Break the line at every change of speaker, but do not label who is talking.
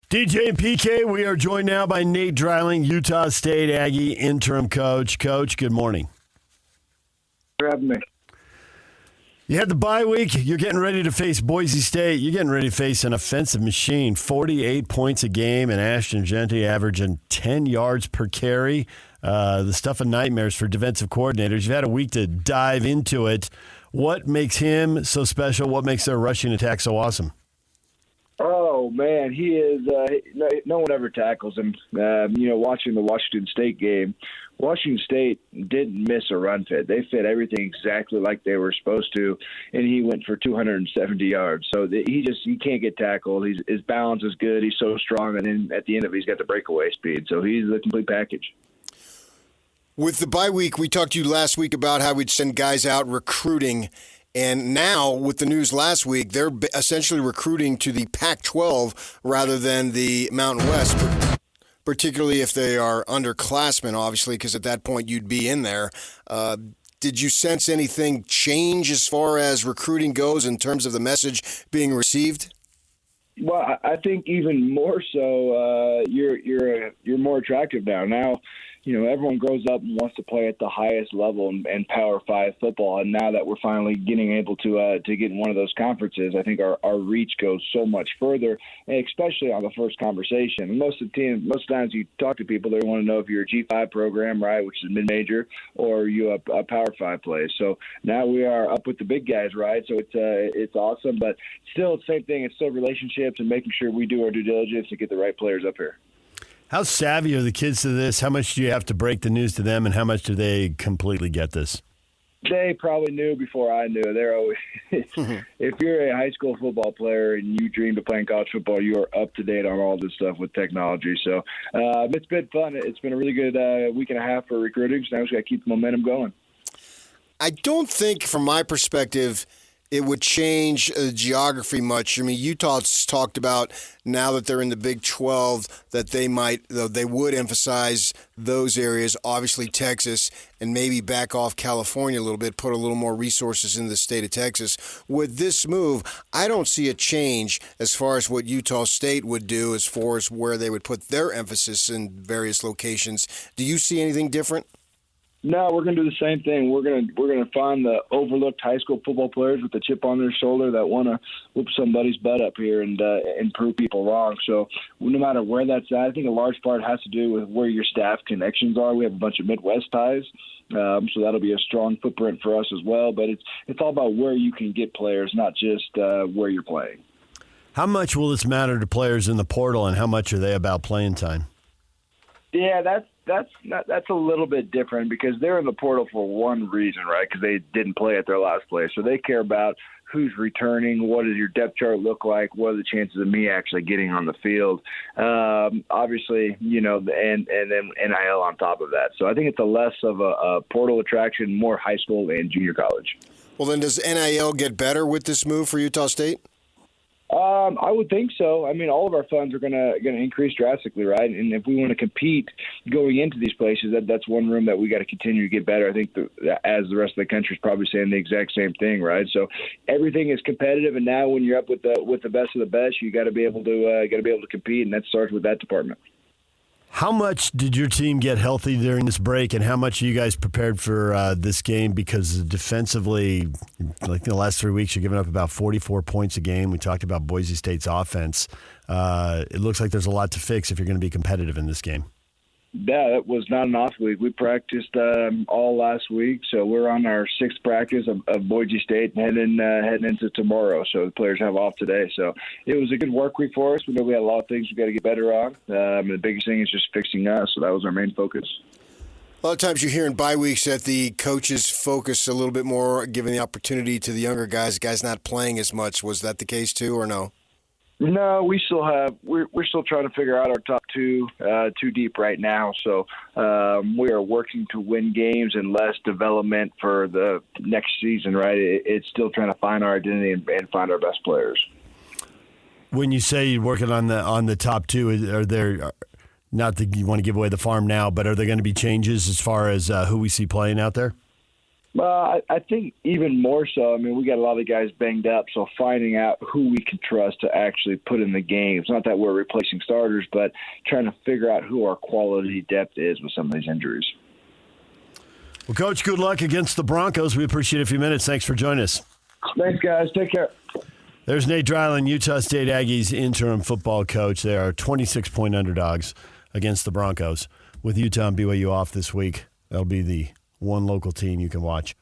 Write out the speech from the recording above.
DJ and PK, we are joined now by Nate Dreiling, Utah State Aggie interim coach. Coach, good morning.
For having me.
You had the bye week. You're getting ready to face Boise State. You're getting ready to face an offensive machine. 48 points a game, and Ashton Jeanty averaging 10 yards per carry. The stuff of nightmares for defensive coordinators. You've had a week to dive into it. What makes him so special? What makes their rushing attack so awesome?
Oh, man, he is no one ever tackles him. Watching the Washington State game, Washington State didn't miss a run fit. They fit everything exactly like they were supposed to, and he went for 270 yards. So he can't get tackled. His balance is good. He's so strong, and then at the end of it, he's got the breakaway speed. So he's the complete package.
With the bye week, we talked to you last week about how we'd send guys out recruiting. And now, with the news last week, they're essentially recruiting to the Pac-12 rather than the Mountain West, particularly if they are underclassmen, obviously, because at that point you'd be in there. Did you sense anything change as far as recruiting goes in terms of the message being received?
Well, I think even more so, you're more attractive now. Now, everyone grows up and wants to play at the highest level and Power 5 football. And now that we're finally getting able to get in one of those conferences, I think our reach goes so much further, and especially on the first conversation. Most times you talk to people, they want to know if you're a G5 program, right, which is mid-major, or you a Power 5 place. So now we are up with the big guys, right? So it's awesome, but still the same thing. It's still relationships and making sure we do our due diligence to get the right players up here.
How savvy are the kids to this? How much do you have to break the news to them, and how much do they completely get this?
They probably knew before I knew. They're always if you're a high school football player and you dreamed of playing college football, you are up to date on all this stuff with technology. So it's been fun. It's been a really good week and a half for recruiting. So now we just got to keep the momentum going.
I don't think, from my perspective, it would change geography much. I mean, Utah's talked about now that they're in the Big 12 that they would emphasize those areas, obviously Texas, and maybe back off California a little bit, put a little more resources in the state of Texas. With this move, I don't see a change as far as what Utah State would do as far as where they would put their emphasis in various locations. Do you see anything different?
No, we're going to do the same thing. We're going to find the overlooked high school football players with the chip on their shoulder that want to whoop somebody's butt up here and prove people wrong. So no matter where that's at, I think a large part has to do with where your staff connections are. We have a bunch of Midwest ties, so that'll be a strong footprint for us as well. But it's all about where you can get players, not just where you're playing.
How much will this matter to players in the portal, and how much are they about playing time?
Yeah, that's a little bit different because they're in the portal for one reason, right? Because they didn't play at their last place. So they care about who's returning, what does your depth chart look like, what are the chances of me actually getting on the field. Obviously, and then NIL on top of that. So I think it's a less of a portal attraction, more high school and junior college.
Well, then does NIL get better with this move for Utah State?
I would think so. I mean, all of our funds are going to increase drastically, right? And if we want to compete going into these places, that's one room that we got to continue to get better. I think as the rest of the country is probably saying the exact same thing, right? So everything is competitive, and now when you're up with the best of the best, you got to be able to compete, and that starts with that department.
How much did your team get healthy during this break, and how much are you guys prepared for this game? Because defensively, like in the last 3 weeks, you're giving up about 44 points a game. We talked about Boise State's offense. It looks like there's a lot to fix if you're going to be competitive in this game.
Yeah, it was not an off week. We practiced all last week, so we're on our sixth practice of Boise State heading into tomorrow. So the players have off today. So it was a good work week for us. We know we had a lot of things we got to get better on. The biggest thing is just fixing us. So that was our main focus.
A lot of times you hear in bye weeks that the coaches focus a little bit more, giving the opportunity to the younger guys not playing as much. Was that the case too, or no?
No, we still have. We're still trying to figure out our top two deep right now. So we are working to win games and less development for the next season. Right? It's still trying to find our identity and find our best players.
When you say you're working on the top two, are there? Not that you want to give away the farm now, but are there going to be changes as far as who we see playing out there?
I think even more so. I mean, we got a lot of guys banged up, so finding out who we can trust to actually put in the games. Not that we're replacing starters, but trying to figure out who our quality depth is with some of these injuries.
Well, Coach, good luck against the Broncos. We appreciate a few minutes. Thanks for joining us.
Thanks, guys. Take care.
There's Nate Dreiling, Utah State Aggies interim football coach. They are 26-point underdogs against the Broncos. With Utah and BYU off this week, that'll be the one local team you can watch.